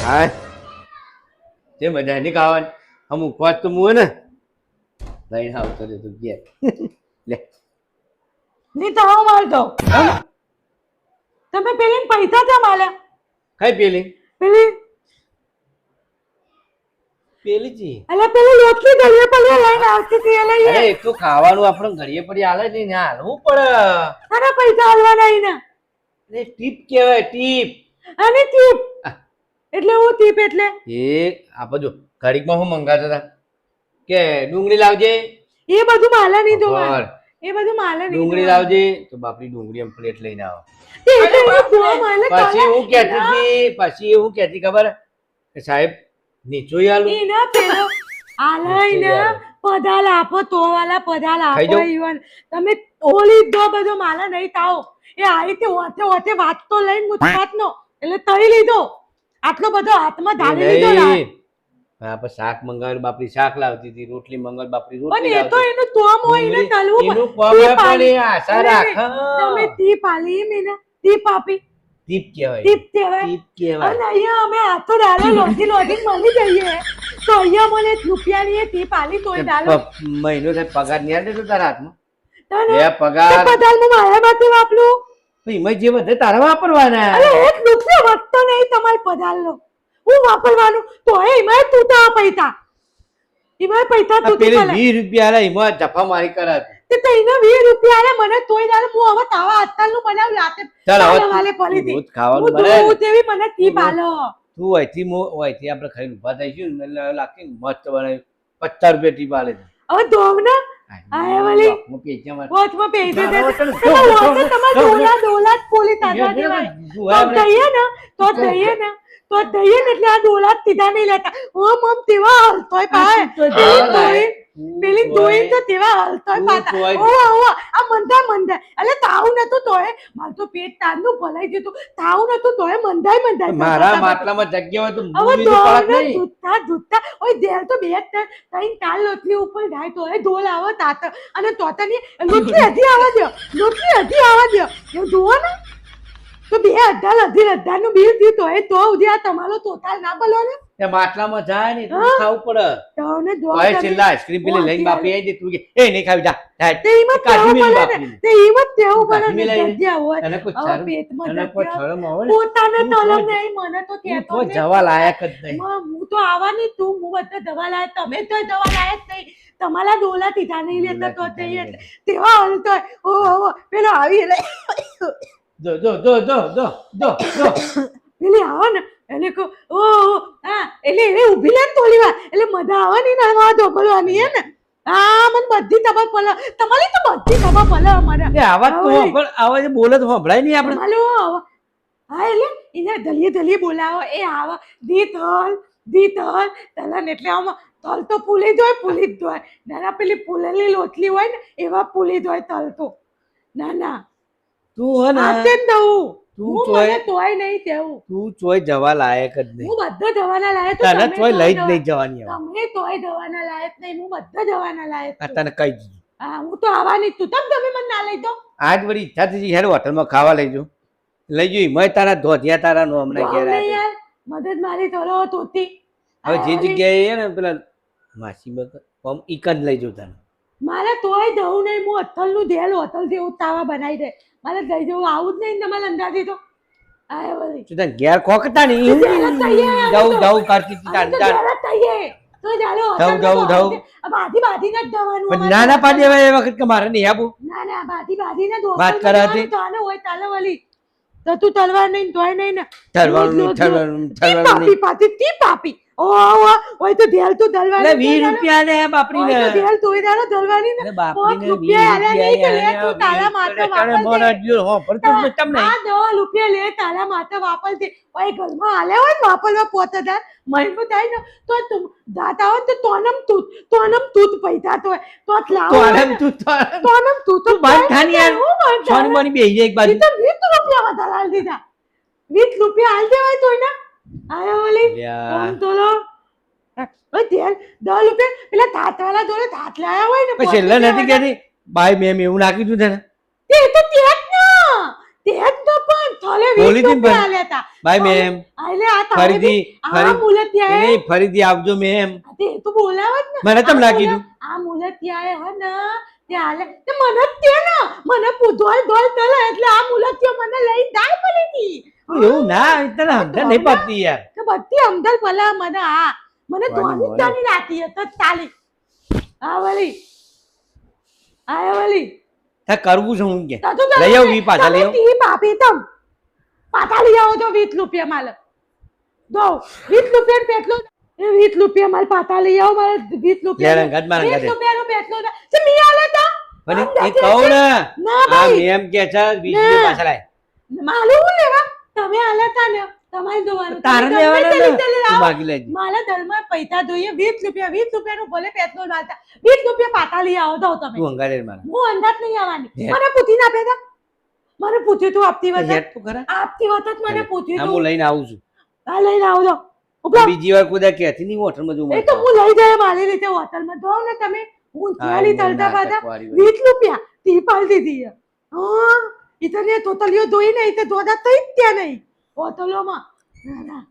હા તે મજા નહીં ખાવાની અમુક વાત તો મું ને લઈને આવતો રે તું ઘેર લે નહીં તો હું માર દઉં તમે પેલી પૈસા કેમ આલ્યા કઈ પેલી પેલી પેલી જી અલે પેલી લોટલી ગળીએ પડીએ લઈને આવતી હતી એ લઈએ અરે એક તો ખાવાનું આપણે ઘડીએ પડી આલે જ નહીં હાલવું પડે તારા પૈસા આલવા નહીં ને એ ટીપ કહેવાય ટીપ અને ટીપ એટલે હું ટીપ એટલે એ આપણે જો ઘડીકમાં હું મંગાતા હતા કે ડુંગળી લાવજે એ બધું માલા નહીં ખબર. ધોવાનું એ બધું માલા નહીં ડુંગળી લાવજે તો બાપરી ડુંગળી એમ પ્લેટ લઈને આવો પછી હું કહેતી હતી પછી હું કહેતી ખબર કે સાહેબ નીચો આલું એના પેલો આલઈને પધાલ આપો તો વાલા પધાલ ખાઈ આપો જાઉં? ઈવન તમે ઓલી દો બધો માલા નહીં તાઓ એ આ રીતે ઓથે ઓથે વાત તો લઈને મુતપાતનો એટલે તળી લીધો આટલો બધો હાથમાં ધારી લીધો ના. આપણે શાક મંગાવ્યું બાપરી શાક લાવતી હતી રોટલી મંગાવી બાપરી પણ રોટલી એ તો લાવતી એનું તોમ હોય ને તલવું એનું ટીપ કોમ પણ આલી. એ આશા અરે, રાખ તમે ટીપ આલી મીના ટીપ આપી ટીપ કહેવાય ટીપ કહેવાય ટીપ કહેવાય અને અહીંયા અમે હાથો ડાલો લોધી લોધી મળી જઈએ તો અહીંયા મને રૂપિયાની એ ટીપ આલી તોય ડાલો મહિનો થાય પગાર નહીં આવે તો તારા હાથમાં તને બે પગાર તો પધાલમાં મારા માટે વાપરું એમાં જે વધે તારા વાપરવાના અરે એક રૂપિયો વધતો નહીં તમારે પધાલનો હું વાપરવાનું તો એમાં તૂટા પૈસા એમાં પૈસા આ તૂટી પેલી પડે 20 રૂપિયા એમાં જફા મારી કરાતી તે તો એના 20 રૂપિયા આલે મને તોય ડાલો હું હવે તાવા અત્યારનું બનાવ રાતે ચાલ હવે વાલે પડી તું દે રોજ ખાવાનું હું બનાય ને. દોઉં તેવી મને ટીપ આલો તું અહીંથી આપણે ખાઈને ઊભા થઈશું ને એટલે લાગશે ને મસ્ત બનાવ્યું 50 રૂપિયા ટીપ આલે છે હવે દોવ ને આયા વાલી હું પેચમાં વોચમાં પેઈ દે ના, દે ના, તમારે ડોલા જ પોલી તાજવા દેવાય તો દઈએ ને તો દઈએ ને એટલે આ ડોલા જ સીધા નહીં લેતા ઓ મમ તેવા હલતોય પાય પેલી દોઈ તો તેવા હલતોય પાતા ઓ આ મંદા એટલે તાવ નતું તોય માર તો પેટ તારનું ભલાઈ જતું તાવ નતું તોય મંદાય મારા માટલામાં જગ્યા હોય તો હવે મૂવી તો પડક દોને નહીં દૂધતા ઓય દેર તો બે ત્રણ કાલ લોટલી ઉપર ઢાય તો ઢોલ આવો તાત અને તોતાની લોટલી હજી આવા દો એવું જુઓ ને તો બે અઢાર નું બિલ થયું તો એ તો ઉધી આ તમારો તોતાલ ના બોલો ને તે માટલામાં જાય ને તો હા? ખાવું પડે તોને દો ઓય છેલ્લા આઈસ્ક્રીમ પેલી લઈને બાપી આવી તું કે એ નહીં ખાવી જા તે ઈમત કાઢી તેવું મેલી પડે ને બાપીને. તે ઈમત તેવું પડે કાઢી ને મેલાઈને. જગ્યા હોય તને કોઈ હવે શરમ પેટમાં તને કોઈ જગ્યા શરમ આવે ને પોતાને તું તલમ તો- નહીં મને તો તું કહેતો તો નહીં. જવા લાયક જ નહીં માં, હું તો આવવાની જ તું હું બધા દવા લાયક તમે તો દવા લાયક નહીં તમારા ડોલા તીધા નહીં લેતા તો જઈએ એટલે તેવા હલતો ઓ પેલો આવી એટલે જો પેલી આવો ને એટલે કહું ઓ હા એટલે ઊભી લે ને થોડી વાર એટલે મજા આવવાની ને આ ધોબલવાની હે ને હા મને બધી ખબર પડે તમારી તો બધી ખબર પડે અમારે એ આવાજ તો પણ આવાજ બોલે તો સંભળાય નહીં આપણે તમારો હા એટલે એને દલીએ બોલાવો એ આવો દી તલ તલન એટલે આમ તલ તો ફૂલી જ હોય નાના પેલી ફૂલેલી લોટલી હોય ને એવા ફૂલી જ હોય તલ તો ના તું હે ને આતે જ દઉં તું હું ચોય- મને તોય નહીં તેવું તું ચોય જવા લાયક જ નહીં હું બધા જવાના લાયક તો તને તમે ચોય તોય લઈ જ જવા- નહીં જવાની હવે. તમે તોય જવાના લાયક નહીં હું બધા જવાના લાયક આ છું. તને કહી દીધું હા હું તો આવવાની જ છું તમે મને ના લઈ દો આજ વળી ઈચ્છા થઈ હેડ હોટલમાં ખાવા લઈ જો લઈ જો એમાંય તારા ધોધિયા તારા નો હમણાં ઘેર નહીં આવ્યા. યાર મદદ મારી થોડો તોતી હવે જે જગ્યાએ છે ને પેલા માસી બકર ઈકન લઈ જો તને મારે તોય જવું નહીં હું અથલનું દેલ હોટલ જેવું તાવા બનાવી દે મારે જઈ જવું આવું જ નહીં ને તમારે અંદાજી તો આય વળી તું તને ઘેર ખોખતા નહીં તું ઘેર જ થઈએ હવે તો. જવું કરતી હતી અમે તો તાન. ઘરે જ થઈએ. તો ચાલો જાઉં, હોટલમાં તો જાઉં. આ બાંધીને જ જવાનું પણ અમારે. નાના પાડી હવે એ વખત કે મારે નહીં આવું ના બાંધીને જ વાત હોટલમાં કરે જવાનું. હતી. તો આને હોય ચાલો વળી તો તું તલવાર નહીં તોય નહીં ને ઠરવાનું રોજ, રોજ, ઠરવાનું ટીપ ઠરવાનું આપી પાછી ટીપ આપી હોય તો ધેલ તું દલવાની એટલે 20 રૂપિયા ને બાપરીને હોય તો ધેલ તોય દાડો દલવાની ને અરે બાપરીને 5 રૂપિયા આલ્યા નહીં કે લે તું તારા માથે વાપરજે. મોડા જો હો પડતું જ તમને આ 10 રૂપિયા લે તારા માથે વાપરજે ઓય ઘરમાં આલે હોય ને વાપરવા પોતદાર મહિનો થાય ને તો તું દાતા હોય તો તોનમ તૂત પૈસા તો જ લાવો તો આરામ તું તો તોનમ તૂત તું બંધ થાની યાર. સોની મોની બેહી જાય એક બાજુ તો 20 રૂપિયા વધારે આલ દીધા 20 રૂપિયા આલ દેવાય તો ને આયો ઓલી લ્યા. ઓમ તો લો ઓય તેલ 10 રૂપિયા પેલા તાતવાલા જોડે તાત લાયા હોય ને પછી છેલ્લે નથી કહેતી બાય મેં એવું નાખી દીધું છે ને તે તો તે જ તો પણ થોલે બોલી 20 હતી ને રૂપિયા આલ્યા તા બાય મેમ આલે આ તારે ફરીથી આ મુલતિયા નહીં ફરીથી આવજો મેમ તે તું બોલાવત ને મને તમ ના કીધું આ મુલતિયા હે ને તે આલે તે મને જ તે ને મને ધોલ ધોલ તલે એટલે આ મુલતિયો મને લઈ દાય પડી હતી એવું ના તને સમજણ નહીં પડતી યાર કે બધી અમદલ ભલા મને મને વાની ધોની ધોની રાતી તો ચાલી આ વળી તાર કરવું છે હું કે તા તો લઈ આવ વી પાછા લઈ આવ તી બાપી તમ પાછા લઈ આવો તો 20 રૂપિયા માલ દો 20 રૂપિયા પેટલો એ 20 રૂપિયા માલ પાછા લઈ આવો મારે 20 રૂપિયા લે રંગત માં રંગત 20 રૂપિયાનો પેટલો છે મી આલે તા પણ એ કહું ને ના આ ભાઈ મેમ કે છે 20 રૂપિયા પાછા લાય માલું લેવા તમે આલે તા ને તમારે જોવાનું તારે લેવાના ને તું માગી લેજે મારા દરમાં પૈસા જોઈએ 20 રૂપિયાનું ભલે પેટ્રોલ વાળતા 20 રૂપિયા પાછા લઈ આવો તો તમે તું અંગાડે મારા હું અંદાજ નહીં આવવાની મને પૂછી ના પેદા મને પૂછ્યું તું આપતી વખત હેડ તું ખરા આપતી વખત મને પૂછ્યું હા તું હું લઈને આવું છું આ લઈને આવજો ઉપલા બીજી વાર કોઈ કહેતી નહીં હોટલમાં જવું એ તો હું લઈ જાય મારી રીતે હોટલમાં જો ને તમે હું ચાલી તલતા પાતા 20 રૂપિયા ટીપાલ દીધી હા ઇતને તોતલિયો દોઈ નહીં તે દોડા તઈ ત્યાં નહીં હોટલોમાં ના